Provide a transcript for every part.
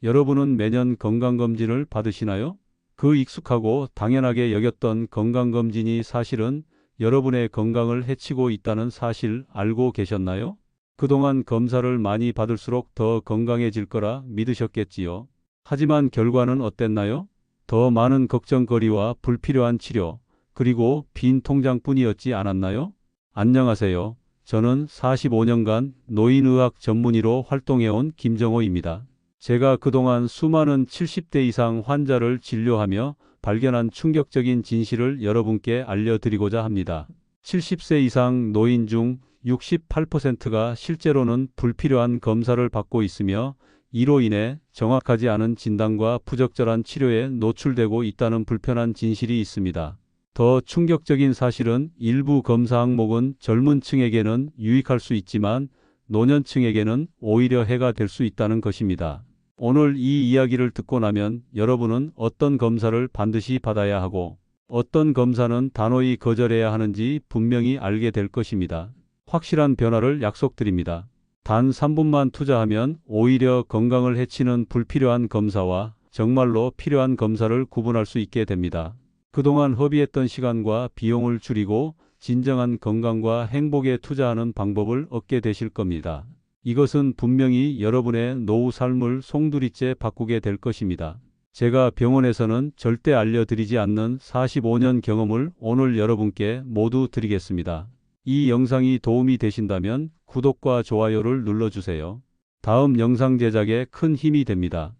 여러분은 매년 건강검진을 받으시나요? 그 익숙하고 당연하게 여겼던 건강검진이 사실은 여러분의 건강을 해치고 있다는 사실 알고 계셨나요? 그동안 검사를 많이 받을수록 더 건강해질 거라 믿으셨겠지요. 하지만 결과는 어땠나요? 더 많은 걱정거리와 불필요한 치료, 그리고 빈 통장뿐이었지 않았나요? 안녕하세요. 저는 45년간 노인의학 전문의로 활동해온 김정호입니다. 제가 그동안 수많은 70대 이상 환자를 진료하며 발견한 충격적인 진실을 여러분께 알려드리고자 합니다. 70세 이상 노인 중 68%가 실제로는 불필요한 검사를 받고 있으며 이로 인해 정확하지 않은 진단과 부적절한 치료에 노출되고 있다는 불편한 진실이 있습니다. 더 충격적인 사실은 일부 검사 항목은 젊은 층에게는 유익할 수 있지만 노년층에게는 오히려 해가 될 수 있다는 것입니다. 오늘 이 이야기를 듣고 나면 여러분은 어떤 검사를 반드시 받아야 하고 어떤 검사는 단호히 거절해야 하는지 분명히 알게 될 것입니다. 확실한 변화를 약속드립니다. 단 3분만 투자하면 오히려 건강을 해치는 불필요한 검사와 정말로 필요한 검사를 구분할 수 있게 됩니다. 그동안 허비했던 시간과 비용을 줄이고 진정한 건강과 행복에 투자하는 방법을 얻게 되실 겁니다. 이것은 분명히 여러분의 노후 삶을 송두리째 바꾸게 될 것입니다. 제가 병원에서는 절대 알려드리지 않는 45년 경험을 오늘 여러분께 모두 드리겠습니다. 이 영상이 도움이 되신다면 구독과 좋아요를 눌러주세요. 다음 영상 제작에 큰 힘이 됩니다.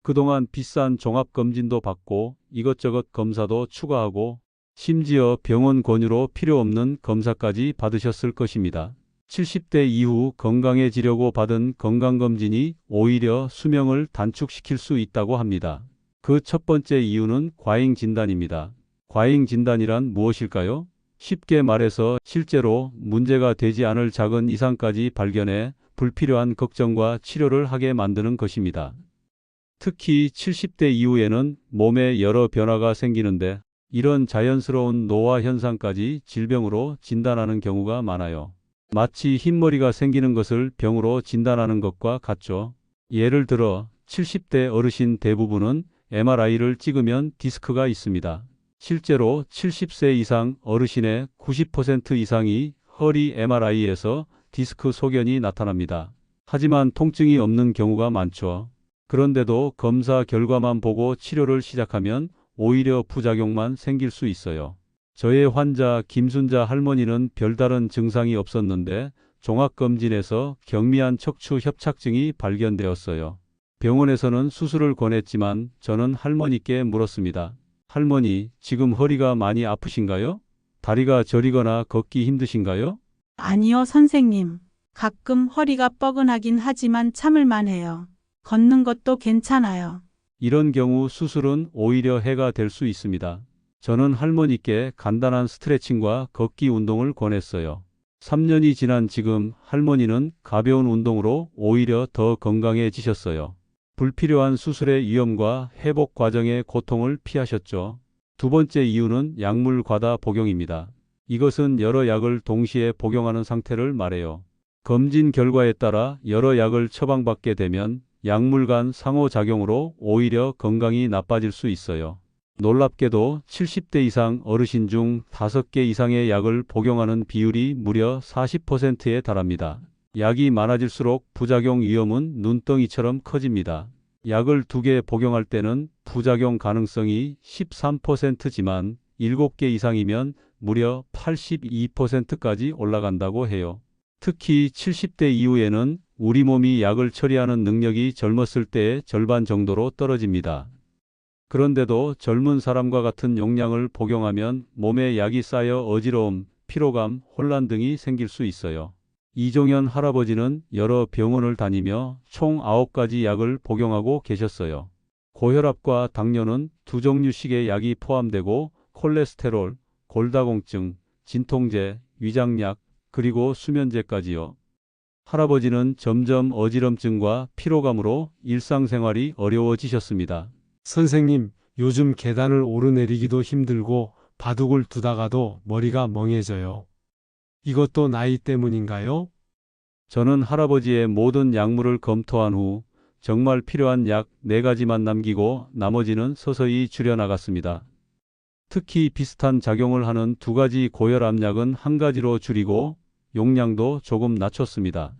그동안 비싼 종합검진도 받고 이것저것 검사도 추가하고 심지어 병원 권유로 필요 없는 검사까지 받으셨을 것입니다. 70대 이후 건강해지려고 받은 건강검진이 오히려 수명을 단축시킬 수 있다고 합니다. 그 첫 번째 이유는 과잉진단입니다. 과잉진단이란 무엇일까요? 쉽게 말해서 실제로 문제가 되지 않을 작은 이상까지 발견해 불필요한 걱정과 치료를 하게 만드는 것입니다. 특히 70대 이후에는 몸에 여러 변화가 생기는데 이런 자연스러운 노화 현상까지 질병으로 진단하는 경우가 많아요. 마치 흰머리가 생기는 것을 병으로 진단하는 것과 같죠. 예를 들어 70대 어르신 대부분은 MRI를 찍으면 디스크가 있습니다. 실제로 70세 이상 어르신의 90% 이상이 허리 MRI에서 디스크 소견이 나타납니다. 하지만 통증이 없는 경우가 많죠. 그런데도 검사 결과만 보고 치료를 시작하면 오히려 부작용만 생길 수 있어요. 저의 환자 김순자 할머니는 별다른 증상이 없었는데 종합검진에서 경미한 척추 협착증이 발견되었어요. 병원에서는 수술을 권했지만 저는 할머니께 물었습니다. 할머니, 지금 허리가 많이 아프신가요? 다리가 저리거나 걷기 힘드신가요? 아니요, 선생님. 가끔 허리가 뻐근하긴 하지만 참을만 해요. 걷는 것도 괜찮아요. 이런 경우 수술은 오히려 해가 될 수 있습니다. 저는 할머니께 간단한 스트레칭과 걷기 운동을 권했어요. 3년이 지난 지금 할머니는 가벼운 운동으로 오히려 더 건강해지셨어요. 불필요한 수술의 위험과 회복 과정의 고통을 피하셨죠. 두 번째 이유는 약물 과다 복용입니다. 이것은 여러 약을 동시에 복용하는 상태를 말해요. 검진 결과에 따라 여러 약을 처방받게 되면 약물 간 상호작용으로 오히려 건강이 나빠질 수 있어요. 놀랍게도 70대 이상 어르신 중 5개 이상의 약을 복용하는 비율이 무려 40%에 달합니다. 약이 많아질수록 부작용 위험은 눈덩이처럼 커집니다. 약을 2개 복용할 때는 부작용 가능성이 13%지만 7개 이상이면 무려 82%까지 올라간다고 해요. 특히 70대 이후에는 우리 몸이 약을 처리하는 능력이 젊었을 때의 절반 정도로 떨어집니다. 그런데도 젊은 사람과 같은 용량을 복용하면 몸에 약이 쌓여 어지러움, 피로감, 혼란 등이 생길 수 있어요. 이종현 할아버지는 여러 병원을 다니며 총 9가지 약을 복용하고 계셨어요. 고혈압과 당뇨는 2종류씩의 약이 포함되고 콜레스테롤, 골다공증, 진통제, 위장약, 그리고 수면제까지요. 할아버지는 점점 어지럼증과 피로감으로 일상생활이 어려워지셨습니다. 선생님, 요즘 계단을 오르내리기도 힘들고 바둑을 두다가도 머리가 멍해져요. 이것도 나이 때문인가요? 저는 할아버지의 모든 약물을 검토한 후 정말 필요한 약 4가지만 남기고 나머지는 서서히 줄여나갔습니다. 특히 비슷한 작용을 하는 2가지 고혈압약은 1가지로 줄이고 용량도 조금 낮췄습니다.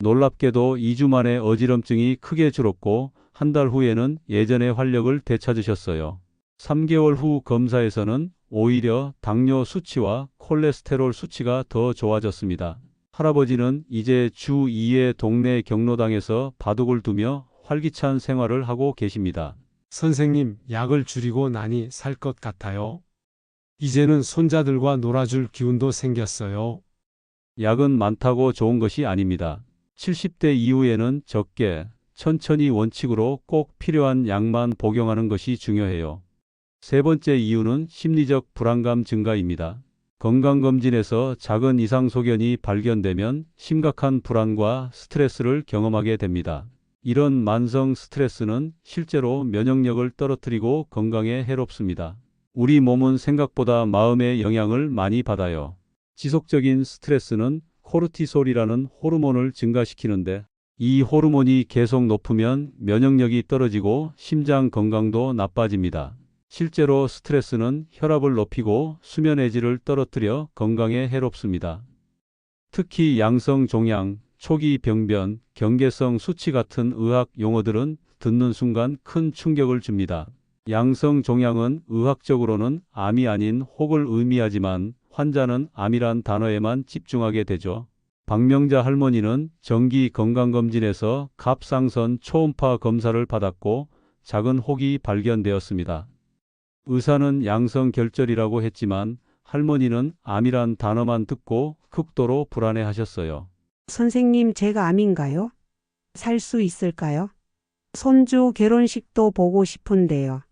놀랍게도 2주 만에 어지럼증이 크게 줄었고 1달 후에는 예전의 활력을 되찾으셨어요. 3개월 후 검사에서는 오히려 당뇨 수치와 콜레스테롤 수치가 더 좋아졌습니다. 할아버지는 이제 주 2회 동네 경로당에서 바둑을 두며 활기찬 생활을 하고 계십니다. 선생님, 약을 줄이고 나니 살 것 같아요. 이제는 손자들과 놀아줄 기운도 생겼어요. 약은 많다고 좋은 것이 아닙니다. 70대 이후에는 적게, 천천히 원칙으로 꼭 필요한 약만 복용하는 것이 중요해요. 3번째 이유는 심리적 불안감 증가입니다. 건강검진에서 작은 이상 소견이 발견되면 심각한 불안과 스트레스를 경험하게 됩니다. 이런 만성 스트레스는 실제로 면역력을 떨어뜨리고 건강에 해롭습니다. 우리 몸은 생각보다 마음의 영향을 많이 받아요. 지속적인 스트레스는 코르티솔이라는 호르몬을 증가시키는데 이 호르몬이 계속 높으면 면역력이 떨어지고 심장 건강도 나빠집니다. 실제로 스트레스는 혈압을 높이고 수면의 질을 떨어뜨려 건강에 해롭습니다. 특히 양성 종양, 초기 병변, 경계성 수치 같은 의학 용어들은 듣는 순간 큰 충격을 줍니다. 양성 종양은 의학적으로는 암이 아닌 혹을 의미하지만 환자는 암이란 단어에만 집중하게 되죠. 박명자 할머니는 정기 건강검진에서 갑상선 초음파 검사를 받았고 작은 혹이 발견되었습니다. 의사는 양성결절이라고 했지만 할머니는 암이란 단어만 듣고 극도로 불안해하셨어요. 선생님, 제가 암인가요? 살 수 있을까요? 손주 결혼식도 보고 싶은데요.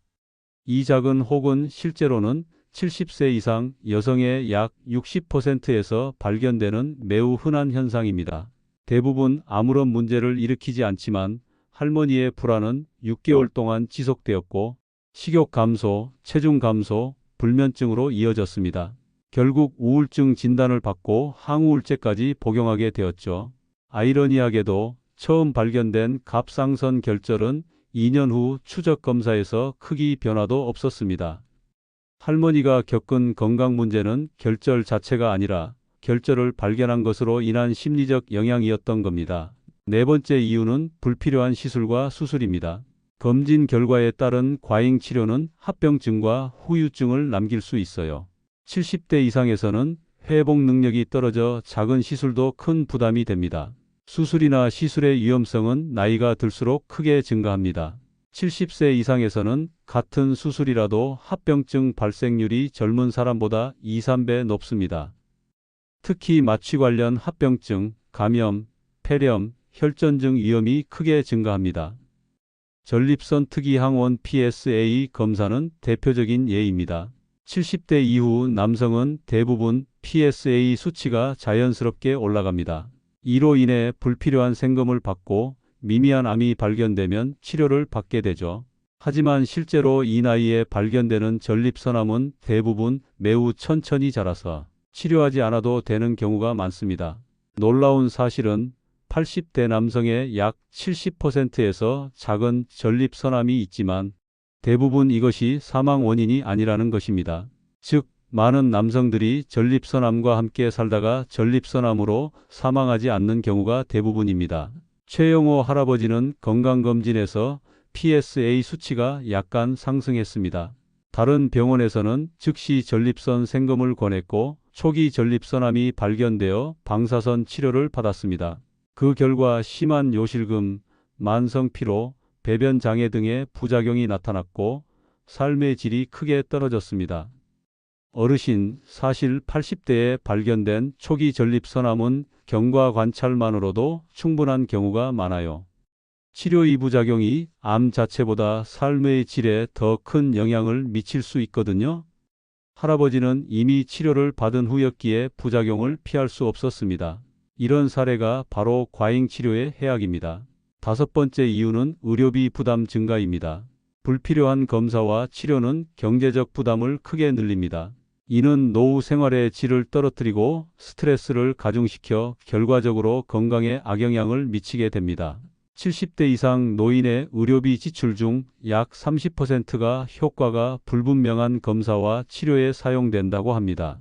이 작은 혹은 실제로는 70세 이상 여성의 약 60%에서 발견되는 매우 흔한 현상입니다. 대부분 아무런 문제를 일으키지 않지만 할머니의 불안은 6개월 동안 지속되었고 식욕 감소, 체중 감소, 불면증으로 이어졌습니다. 결국 우울증 진단을 받고 항우울제까지 복용하게 되었죠. 아이러니하게도 처음 발견된 갑상선 결절은 2년 후 추적 검사에서 크기 변화도 없었습니다. 할머니가 겪은 건강 문제는 결절 자체가 아니라 결절을 발견한 것으로 인한 심리적 영향이었던 겁니다. 4번째 이유는 불필요한 시술과 수술입니다. 검진 결과에 따른 과잉 치료는 합병증과 후유증을 남길 수 있어요. 70대 이상에서는 회복 능력이 떨어져 작은 시술도 큰 부담이 됩니다. 수술이나 시술의 위험성은 나이가 들수록 크게 증가합니다. 70세 이상에서는 같은 수술이라도 합병증 발생률이 젊은 사람보다 2~3배 높습니다. 특히 마취 관련 합병증, 감염, 폐렴, 혈전증 위험이 크게 증가합니다. 전립선 특이항원 PSA 검사는 대표적인 예입니다. 70대 이후 남성은 대부분 PSA 수치가 자연스럽게 올라갑니다. 이로 인해 불필요한 생검을 받고 미미한 암이 발견되면 치료를 받게 되죠. 하지만 실제로 이 나이에 발견되는 전립선암은 대부분 매우 천천히 자라서 치료하지 않아도 되는 경우가 많습니다. 놀라운 사실은 80대 남성의 약 70%에서 작은 전립선암이 있지만 대부분 이것이 사망 원인이 아니라는 것입니다. 즉, 많은 남성들이 전립선암과 함께 살다가 전립선암으로 사망하지 않는 경우가 대부분입니다. 최영호 할아버지는 건강검진에서 PSA 수치가 약간 상승했습니다. 다른 병원에서는 즉시 전립선 생검을 권했고 초기 전립선암이 발견되어 방사선 치료를 받았습니다. 그 결과 심한 요실금, 만성 피로, 배변 장애 등의 부작용이 나타났고 삶의 질이 크게 떨어졌습니다. 어르신, 사실 80대에 발견된 초기 전립선암은 경과 관찰만으로도 충분한 경우가 많아요. 치료의 부작용이 암 자체보다 삶의 질에 더 큰 영향을 미칠 수 있거든요. 할아버지는 이미 치료를 받은 후였기에 부작용을 피할 수 없었습니다. 이런 사례가 바로 과잉 치료의 해악입니다. 5번째 이유는 의료비 부담 증가입니다. 불필요한 검사와 치료는 경제적 부담을 크게 늘립니다. 이는 노후 생활의 질을 떨어뜨리고 스트레스를 가중시켜 결과적으로 건강에 악영향을 미치게 됩니다. 70대 이상 노인의 의료비 지출 중 약 30%가 효과가 불분명한 검사와 치료에 사용된다고 합니다.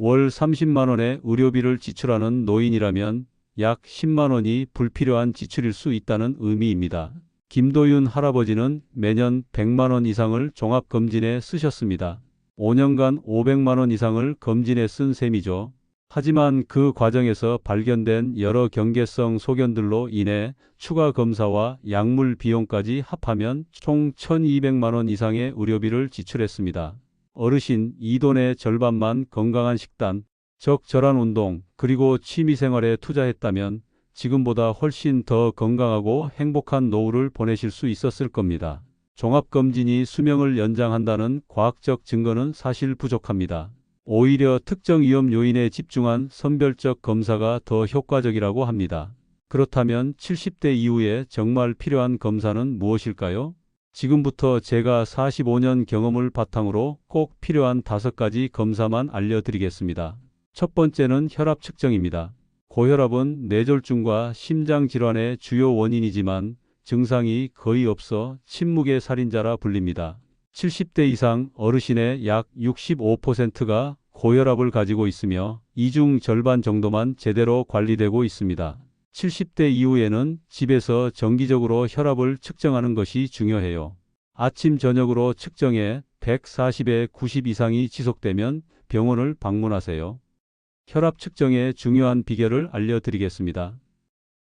월 30만 원의 의료비를 지출하는 노인이라면 약 10만 원이 불필요한 지출일 수 있다는 의미입니다. 김도윤 할아버지는 매년 100만 원 이상을 종합검진에 쓰셨습니다. 5년간 500만 원 이상을 검진에 쓴 셈이죠. 하지만 그 과정에서 발견된 여러 경계성 소견들로 인해 추가 검사와 약물 비용까지 합하면 총 1,200만 원 이상의 의료비를 지출했습니다. 어르신 이 돈의 절반만 건강한 식단, 적절한 운동, 그리고 취미생활에 투자했다면 지금보다 훨씬 더 건강하고 행복한 노후를 보내실 수 있었을 겁니다. 종합검진이 수명을 연장한다는 과학적 증거는 사실 부족합니다. 오히려 특정 위험 요인에 집중한 선별적 검사가 더 효과적이라고 합니다. 그렇다면 70대 이후에 정말 필요한 검사는 무엇일까요? 지금부터 제가 45년 경험을 바탕으로 꼭 필요한 5가지 검사만 알려드리겠습니다. 첫 번째는 혈압 측정입니다. 고혈압은 뇌졸중과 심장질환의 주요 원인이지만 증상이 거의 없어 침묵의 살인자라 불립니다. 70대 이상 어르신의 약 65%가 고혈압을 가지고 있으며 이 중 절반 정도만 제대로 관리되고 있습니다. 70대 이후에는 집에서 정기적으로 혈압을 측정하는 것이 중요해요. 아침 저녁으로 측정해 140에 90 이상이 지속되면 병원을 방문하세요. 혈압 측정의 중요한 비결을 알려드리겠습니다.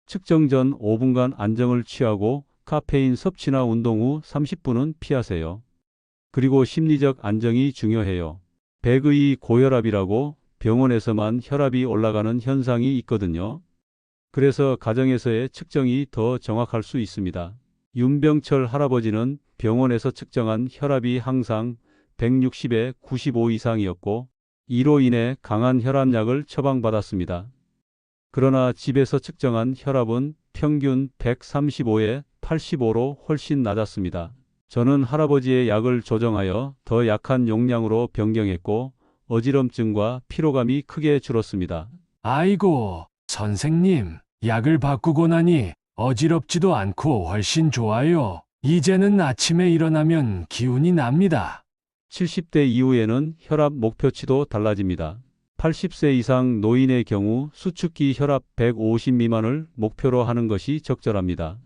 측정 전 5분간 안정을 취하고 카페인 섭취나 운동 후 30분은 피하세요. 그리고 심리적 안정이 중요해요. 백의 고혈압이라고 병원에서만 혈압이 올라가는 현상이 있거든요. 그래서 가정에서의 측정이 더 정확할 수 있습니다. 윤병철 할아버지는 병원에서 측정한 혈압이 항상 160에 95 이상이었고 이로 인해 강한 혈압약을 처방받았습니다. 그러나 집에서 측정한 혈압은 평균 135에 85로 훨씬 낮았습니다. 저는 할아버지의 약을 조정하여 더 약한 용량으로 변경했고 어지럼증과 피로감이 크게 줄었습니다. 아이고, 선생님, 약을 바꾸고 나니 어지럽지도 않고 훨씬 좋아요. 이제는 아침에 일어나면 기운이 납니다. 70대 이후에는 혈압 목표치도 달라집니다. 80세 이상 노인의 경우 수축기 혈압 150 미만을 목표로 하는 것이 적절합니다.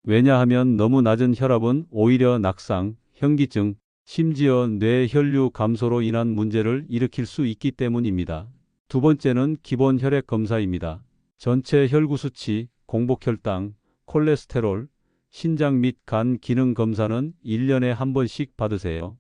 왜냐하면 너무 낮은 혈압은 오히려 낙상, 현기증, 심지어 뇌혈류 감소로 인한 문제를 일으킬 수 있기 때문입니다. 두 번째는 기본 혈액 검사입니다. 전체 혈구 수치, 공복혈당, 콜레스테롤, 신장 및 간 기능 검사는 1년에 한 번씩 받으세요.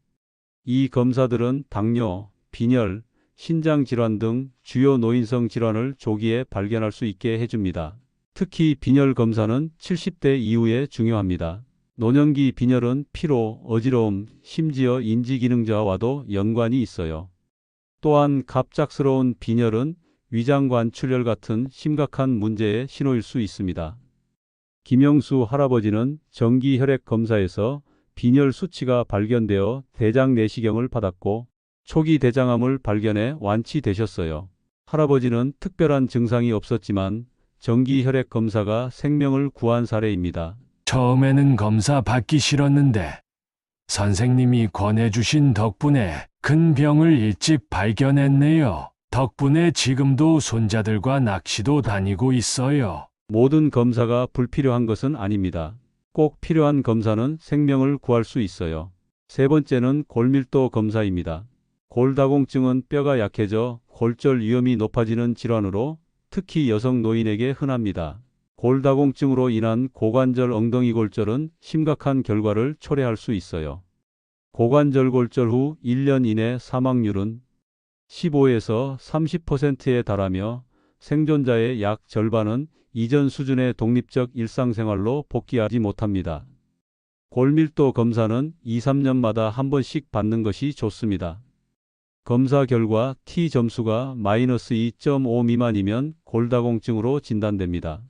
이 검사들은 당뇨, 빈혈, 신장 질환 등 주요 노인성 질환을 조기에 발견할 수 있게 해줍니다. 특히 빈혈 검사는 70대 이후에 중요합니다. 노년기 빈혈은 피로, 어지러움, 심지어 인지기능 저하와도 연관이 있어요. 또한 갑작스러운 빈혈은 위장관출혈 같은 심각한 문제의 신호일 수 있습니다. 김영수 할아버지는 정기 혈액 검사에서 빈혈 수치가 발견되어 대장 내시경을 받았고 초기 대장암을 발견해 완치되셨어요. 할아버지는 특별한 증상이 없었지만 정기 혈액 검사가 생명을 구한 사례입니다. 처음에는 검사 받기 싫었는데 선생님이 권해주신 덕분에 큰 병을 일찍 발견했네요. 덕분에 지금도 손자들과 낚시도 다니고 있어요. 모든 검사가 불필요한 것은 아닙니다. 꼭 필요한 검사는 생명을 구할 수 있어요. 세 번째는 골밀도 검사입니다. 골다공증은 뼈가 약해져 골절 위험이 높아지는 질환으로 특히 여성 노인에게 흔합니다. 골다공증으로 인한 고관절 엉덩이 골절은 심각한 결과를 초래할 수 있어요. 고관절 골절 후 1년 이내 사망률은 15에서 30%에 달하며 생존자의 약 절반은 이전 수준의 독립적 일상생활로 복귀하지 못합니다. 골밀도 검사는 2, 3년마다 한 번씩 받는 것이 좋습니다. 검사 결과 T 점수가 마이너스 2.5 미만이면 골다공증으로 진단됩니다.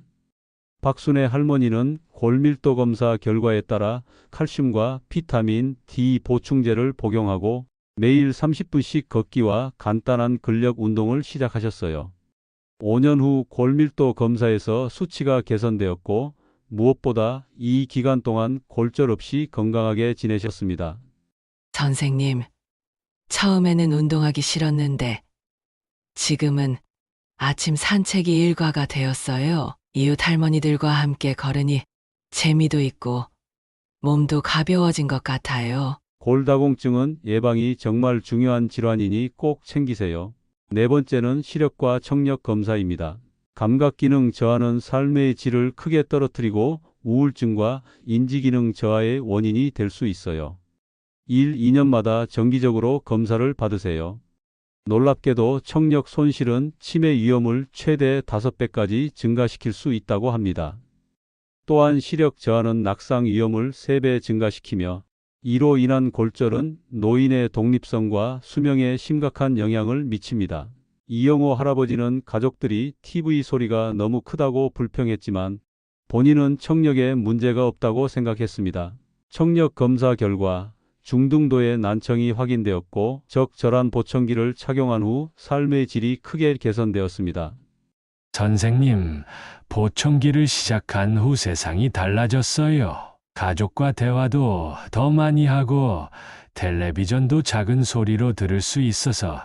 박순애 할머니는 골밀도 검사 결과에 따라 칼슘과 비타민 D 보충제를 복용하고 매일 30분씩 걷기와 간단한 근력 운동을 시작하셨어요. 5년 후 골밀도 검사에서 수치가 개선되었고 무엇보다 이 기간 동안 골절 없이 건강하게 지내셨습니다. 선생님, 처음에는 운동하기 싫었는데 지금은 아침 산책이 일과가 되었어요. 이웃 할머니들과 함께 걸으니 재미도 있고 몸도 가벼워진 것 같아요. 골다공증은 예방이 정말 중요한 질환이니 꼭 챙기세요. 네 번째는 시력과 청력 검사입니다. 감각 기능 저하는 삶의 질을 크게 떨어뜨리고 우울증과 인지기능 저하의 원인이 될 수 있어요. 2년마다 정기적으로 검사를 받으세요. 놀랍게도 청력 손실은 치매 위험을 최대 5배까지 증가시킬 수 있다고 합니다. 또한 시력 저하는 낙상 위험을 3배 증가시키며 이로 인한 골절은 노인의 독립성과 수명에 심각한 영향을 미칩니다. 이영호 할아버지는 가족들이 TV 소리가 너무 크다고 불평했지만 본인은 청력에 문제가 없다고 생각했습니다. 청력 검사 결과 중등도의 난청이 확인되었고 적절한 보청기를 착용한 후 삶의 질이 크게 개선되었습니다. 선생님, 보청기를 시작한 후 세상이 달라졌어요. 가족과 대화도 더 많이 하고 텔레비전도 작은 소리로 들을 수 있어서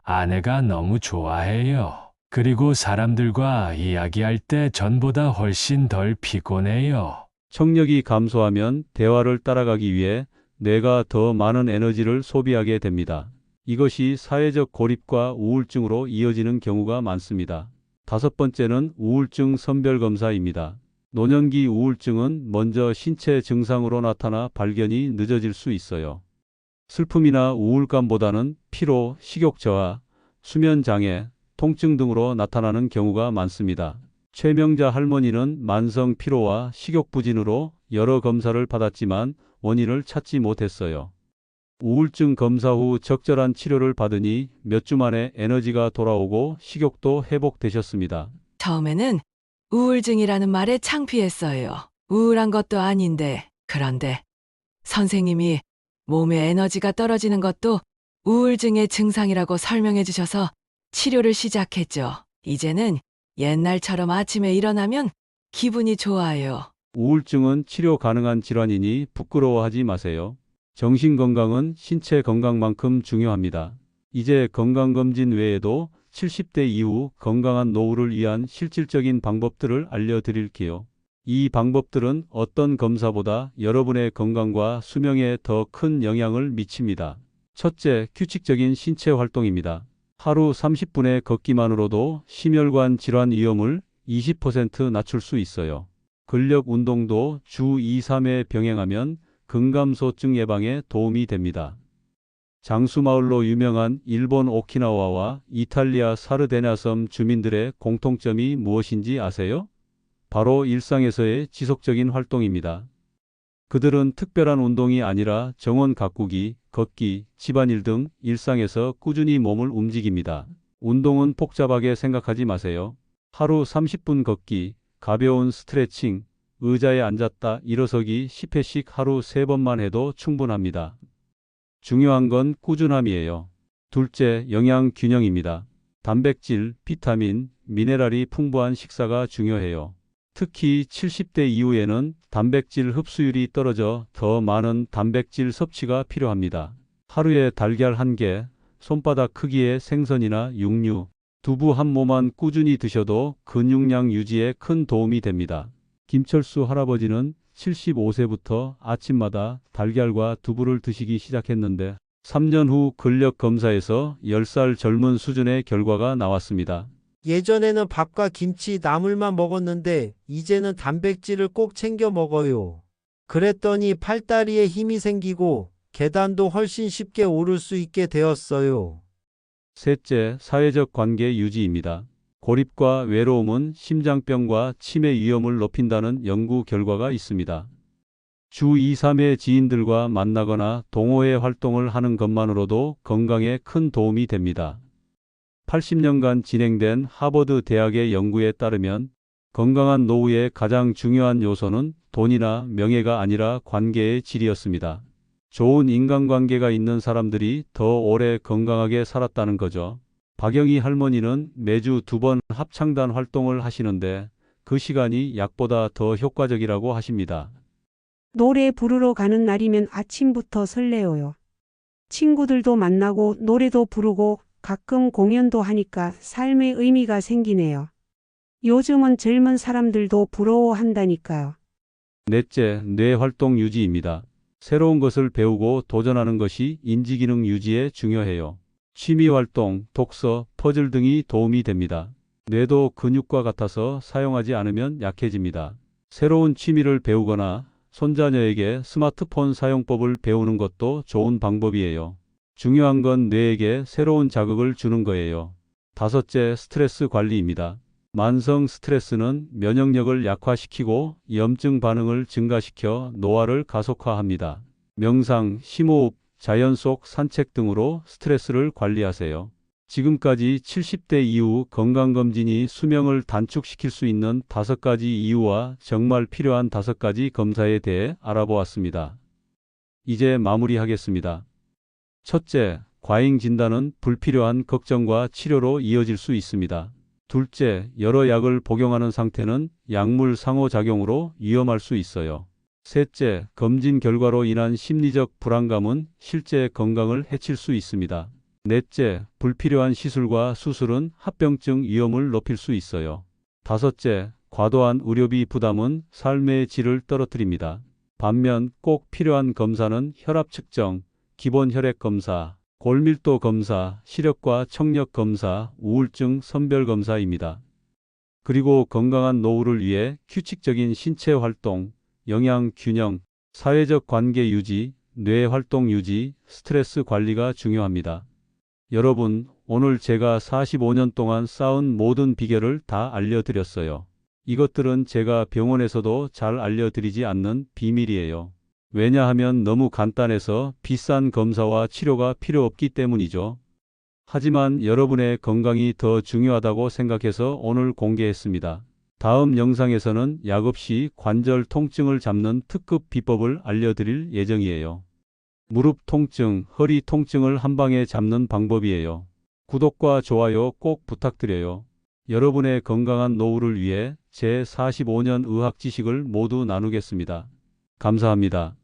아내가 너무 좋아해요. 그리고 사람들과 이야기할 때 전보다 훨씬 덜 피곤해요. 청력이 감소하면 대화를 따라가기 위해 뇌가 더 많은 에너지를 소비하게 됩니다. 이것이 사회적 고립과 우울증으로 이어지는 경우가 많습니다. 5번째는 우울증 선별검사입니다. 노년기 우울증은 먼저 신체 증상으로 나타나 발견이 늦어질 수 있어요. 슬픔이나 우울감보다는 피로, 식욕 저하, 수면 장애, 통증 등으로 나타나는 경우가 많습니다. 최명자 할머니는 만성 피로와 식욕 부진으로 여러 검사를 받았지만 원인을 찾지 못했어요. 우울증 검사 후 적절한 치료를 받으니 몇 주 만에 에너지가 돌아오고 식욕도 회복되셨습니다. 처음에는 우울증이라는 말에 창피했어요. 우울한 것도 아닌데. 그런데 선생님이 몸에 에너지가 떨어지는 것도 우울증의 증상이라고 설명해 주셔서 치료를 시작했죠. 이제는 옛날처럼 아침에 일어나면 기분이 좋아요. 우울증은 치료 가능한 질환이니 부끄러워하지 마세요. 정신건강은 신체 건강만큼 중요합니다. 이제 건강검진 외에도 70대 이후 건강한 노후를 위한 실질적인 방법들을 알려드릴게요. 이 방법들은 어떤 검사보다 여러분의 건강과 수명에 더 큰 영향을 미칩니다. 첫째, 규칙적인 신체 활동입니다. 하루 30분의 걷기만으로도 심혈관 질환 위험을 20% 낮출 수 있어요. 근력 운동도 주 2, 3회 병행하면 근감소증 예방에 도움이 됩니다. 장수마을로 유명한 일본 오키나와와 이탈리아 사르데냐 섬 주민들의 공통점이 무엇인지 아세요? 바로 일상에서의 지속적인 활동입니다. 그들은 특별한 운동이 아니라 정원 가꾸기, 걷기, 집안일 등 일상에서 꾸준히 몸을 움직입니다. 운동은 복잡하게 생각하지 마세요. 하루 30분 걷기, 가벼운 스트레칭, 의자에 앉았다 일어서기 10회씩 하루 3번만 해도 충분합니다. 중요한 건 꾸준함이에요. 둘째, 영양 균형입니다. 단백질, 비타민, 미네랄이 풍부한 식사가 중요해요. 특히 70대 이후에는 단백질 흡수율이 떨어져 더 많은 단백질 섭취가 필요합니다. 하루에 달걀 1개, 손바닥 크기의 생선이나 육류, 두부 한 모만 꾸준히 드셔도 근육량 유지에 큰 도움이 됩니다. 김철수 할아버지는 75세부터 아침마다 달걀과 두부를 드시기 시작했는데 3년 후 근력 검사에서 10살 젊은 수준의 결과가 나왔습니다. 예전에는 밥과 김치, 나물만 먹었는데 이제는 단백질을 꼭 챙겨 먹어요. 그랬더니 팔다리에 힘이 생기고 계단도 훨씬 쉽게 오를 수 있게 되었어요. 셋째, 사회적 관계 유지입니다. 고립과 외로움은 심장병과 치매 위험을 높인다는 연구 결과가 있습니다. 주 2, 3회 지인들과 만나거나 동호회 활동을 하는 것만으로도 건강에 큰 도움이 됩니다. 80년간 진행된 하버드 대학의 연구에 따르면 건강한 노후의 가장 중요한 요소는 돈이나 명예가 아니라 관계의 질이었습니다. 좋은 인간관계가 있는 사람들이 더 오래 건강하게 살았다는 거죠. 박영희 할머니는 매주 2번 합창단 활동을 하시는데 그 시간이 약보다 더 효과적이라고 하십니다. 노래 부르러 가는 날이면 아침부터 설레어요. 친구들도 만나고 노래도 부르고 가끔 공연도 하니까 삶의 의미가 생기네요. 요즘은 젊은 사람들도 부러워한다니까요. 넷째, 뇌 활동 유지입니다. 새로운 것을 배우고 도전하는 것이 인지기능 유지에 중요해요. 취미 활동, 독서, 퍼즐 등이 도움이 됩니다. 뇌도 근육과 같아서 사용하지 않으면 약해집니다. 새로운 취미를 배우거나 손자녀에게 스마트폰 사용법을 배우는 것도 좋은 방법이에요. 중요한 건 뇌에게 새로운 자극을 주는 거예요. 다섯째, 스트레스 관리입니다. 만성 스트레스는 면역력을 약화시키고 염증 반응을 증가시켜 노화를 가속화합니다. 명상, 심호흡, 자연 속 산책 등으로 스트레스를 관리하세요. 지금까지 70대 이후 건강검진이 수명을 단축시킬 수 있는 5가지 이유와 정말 필요한 5가지 검사에 대해 알아보았습니다. 이제 마무리하겠습니다. 첫째, 과잉 진단은 불필요한 걱정과 치료로 이어질 수 있습니다. 둘째, 여러 약을 복용하는 상태는 약물 상호작용으로 위험할 수 있어요. 셋째, 검진 결과로 인한 심리적 불안감은 실제 건강을 해칠 수 있습니다. 넷째, 불필요한 시술과 수술은 합병증 위험을 높일 수 있어요. 다섯째, 과도한 의료비 부담은 삶의 질을 떨어뜨립니다. 반면 꼭 필요한 검사는 혈압 측정, 기본 혈액 검사, 골밀도 검사, 시력과 청력 검사, 우울증 선별 검사입니다. 그리고 건강한 노후를 위해 규칙적인 신체 활동, 영양 균형, 사회적 관계 유지, 뇌 활동 유지, 스트레스 관리가 중요합니다. 여러분, 오늘 제가 45년 동안 쌓은 모든 비결을 다 알려드렸어요. 이것들은 제가 병원에서도 잘 알려드리지 않는 비밀이에요. 왜냐하면 너무 간단해서 비싼 검사와 치료가 필요 없기 때문이죠. 하지만 여러분의 건강이 더 중요하다고 생각해서 오늘 공개했습니다. 다음 영상에서는 약 없이 관절 통증을 잡는 특급 비법을 알려드릴 예정이에요. 무릎 통증, 허리 통증을 한 방에 잡는 방법이에요. 구독과 좋아요 꼭 부탁드려요. 여러분의 건강한 노후를 위해 제 45년 의학 지식을 모두 나누겠습니다. 감사합니다.